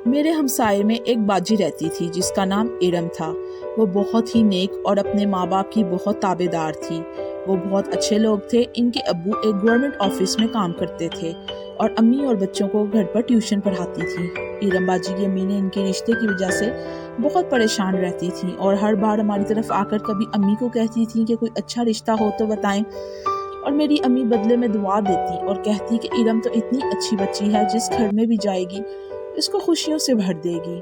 میرے ہمسائے میں ایک باجی رہتی تھی جس کا نام ارم تھا۔ وہ بہت ہی نیک اور اپنے ماں باپ کی بہت تابع دار تھی۔ وہ بہت اچھے لوگ تھے۔ ان کے ابو ایک گورنمنٹ آفس میں کام کرتے تھے اور امی اور بچوں کو گھر پر ٹیوشن پڑھاتی تھی۔ ارم باجی کی امی نے ان کے رشتے کی وجہ سے بہت پریشان رہتی تھیں اور ہر بار ہماری طرف آ کر کبھی امی کو کہتی تھیں کہ کوئی اچھا رشتہ ہو تو بتائیں، اور میری امی بدلے میں دعا دیتی اور کہتی کہ ارم تو اتنی اچھی بچی ہے، جس گھر میں بھی جائے گی اس کو خوشیوں سے بھر دے گی۔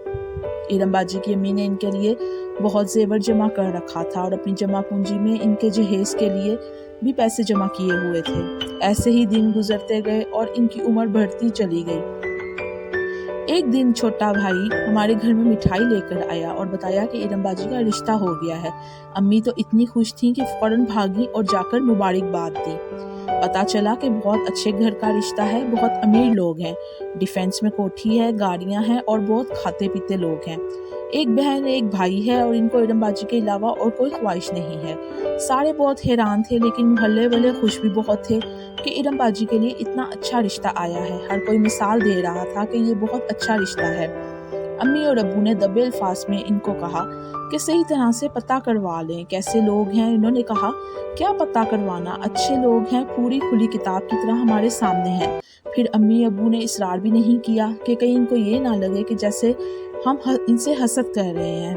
ارم باجی کی امی نے ان کے لیے بہت زیور جمع کر رکھا تھا اور اپنی جمع پونجی میں ان کے جہیز کے لیے بھی پیسے جمع کیے ہوئے تھے۔ ایسے ہی دن گزرتے گئے اور ان کی عمر بڑھتی چلی گئی۔ ایک دن چھوٹا بھائی ہمارے گھر میں مٹھائی لے کر آیا اور بتایا کہ ارم باجی کا رشتہ ہو گیا ہے۔ امی تو اتنی خوش تھیں کہ فوراً بھاگی اور جا کر مبارکباد دی۔ پتا چلا کہ بہت اچھے گھر کا رشتہ ہے، بہت امیر لوگ ہیں، ڈیفینس میں کوٹھی ہے، گاڑیاں ہیں اور بہت کھاتے پیتے لوگ ہیں۔ ایک بہن ایک بھائی ہے اور ان کو ارم باجی کے علاوہ اور کوئی خواہش نہیں ہے۔ سارے بہت حیران تھے، لیکن محلے والے خوش بھی بہت تھے کہ ارم باجی کے لیے اتنا اچھا رشتہ آیا ہے۔ ہر کوئی مثال دے رہا تھا کہ یہ بہت اچھا رشتہ ہے۔ امی اور ابو نے دبے الفاظ میں ان کو کہا کہ صحیح طرح سے پتہ کروا لیں کیسے لوگ ہیں۔ انہوں نے کہا، کیا پتہ کروانا، اچھے لوگ ہیں، پوری کھلی کتاب کی طرح ہمارے سامنے ہیں۔ پھر امی ابو نے اصرار بھی نہیں کیا کہ کہیں ان کو یہ نہ لگے کہ جیسے ہم ان سے حسد کر رہے ہیں۔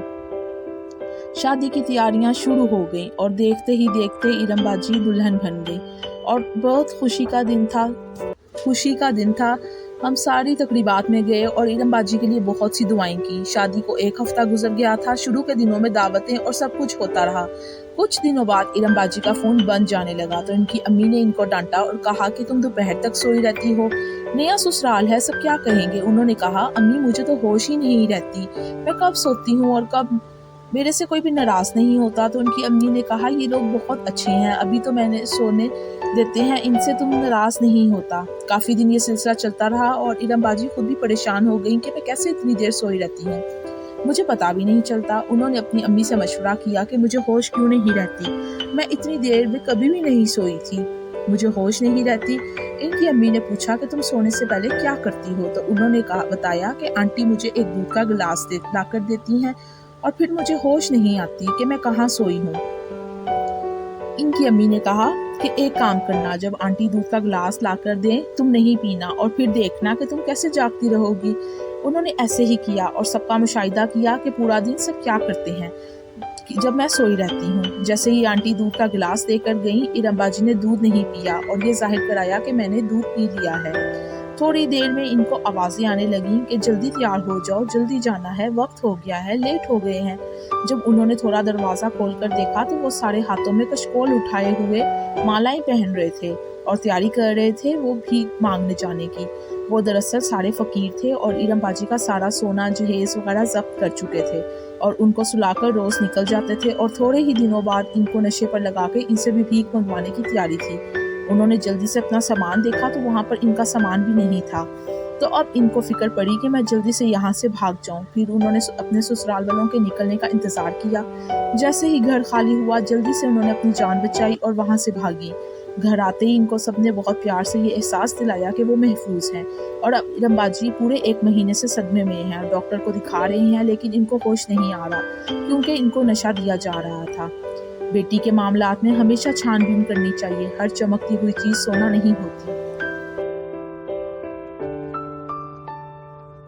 شادی کی تیاریاں شروع ہو گئیں اور دیکھتے ہی دیکھتے ارم باجی دلہن بن گئی اور بہت خوشی کا دن تھا۔ ہم ساری تقریبات میں گئے اور ارم باجی کے لیے بہت سی دعائیں کی۔ شادی کو ایک ہفتہ گزر گیا تھا۔ شروع کے دنوں میں دعوتیں اور سب کچھ ہوتا رہا۔ کچھ دنوں بعد ارم باجی کا فون بند جانے لگا تو ان کی امی نے ان کو ڈانٹا اور کہا کہ تم دوپہر تک سوئی رہتی ہو، نیا سسرال ہے، سب کیا کہیں گے۔ انہوں نے کہا، امی مجھے تو ہوش ہی نہیں رہتی، میں کب سوتی ہوں اور کب میرے سے کوئی بھی ناراض نہیں ہوتا۔ تو ان کی امی نے کہا، یہ لوگ بہت اچھے ہیں، ابھی تو میں نے سونے دیتے ہیں، ان سے تم ناراض نہیں ہوتا۔ کافی دن یہ سلسلہ چلتا رہا اور ارم باجی خود بھی پریشان ہو گئیں کہ میں کیسے اتنی دیر سوئی رہتی ہوں، مجھے پتا بھی نہیں چلتا۔ انہوں نے اپنی امی سے مشورہ کیا کہ مجھے ہوش کیوں نہیں رہتی، میں اتنی دیر میں کبھی بھی نہیں سوئی تھی، مجھے ہوش نہیں رہتی۔ ان کی امی نے پوچھا کہ تم سونے سے پہلے کیا کرتی ہو؟ تو انہوں نے بتایا کہ آنٹی مجھے ایک دودھ کا گلاس لا کر دیتی ہیں اور پھر مجھے ہوش نہیں آتی کہ میں کہاں سوئی ہوں۔ ان کی امی نے کہا کہ ایک کام کرنا، جب آنٹی دودھ کا گلاس لا کر دیں تم نہیں پینا اور پھر دیکھنا کہ تم کیسے جاگتی رہو گی۔ انہوں نے ایسے ہی کیا اور سب کا مشاہدہ کیا کہ پورا دن سب کیا کرتے ہیں جب میں سوئی رہتی ہوں۔ جیسے ہی آنٹی دودھ کا گلاس دے کر گئیں، ارم باجی نے دودھ نہیں پیا اور یہ ظاہر کرایا کہ میں نے دودھ پی لیا ہے۔ تھوڑی دیر میں ان کو آوازیں آنے لگیں کہ جلدی تیار ہو جاؤ، جلدی جانا ہے، وقت ہو گیا ہے، لیٹ ہو گئے ہیں۔ جب انہوں نے تھوڑا دروازہ کھول کر دیکھا تو وہ سارے ہاتھوں میں کچکول اٹھائے ہوئے مالائیں پہن رہے تھے اور تیاری کر رہے تھے وہ بھیک مانگنے جانے کی۔ وہ دراصل سارے فقیر تھے اور ارم باجی کا سارا سونا جہیز وغیرہ ضبط کر چکے تھے اور ان کو سلا کر روز نکل جاتے تھے اور تھوڑے ہی دنوں بعد ان کو نشے پر لگا کے ان سے بھی بھیک منگوانے کی تیاری تھی۔ انہوں نے جلدی سے اپنا سامان دیکھا تو وہاں پر ان کا سامان بھی نہیں تھا، تو اب ان کو فکر پڑی کہ میں جلدی سے یہاں سے بھاگ جاؤں۔ پھر انہوں نے اپنے سسرال والوں کے نکلنے کا انتظار کیا۔ جیسے ہی گھر خالی ہوا جلدی سے انہوں نے اپنی جان بچائی اور وہاں سے بھاگی۔ گھر آتے ہی ان کو سب نے بہت پیار سے یہ احساس دلایا کہ وہ محفوظ ہیں اور اب ارم باجی پورے 1 مہینے سے صدمے میں ہیں، ڈاکٹر کو دکھا رہے ہیں لیکن ان کو ہوش نہیں آ رہا کیونکہ ان کو نشہ دیا جا رہا تھا۔ بیٹی کے معاملات میں ہمیشہ چھان بین کرنی چاہیے، ہر چمکتی ہوئی چیز سونا نہیں ہوتی۔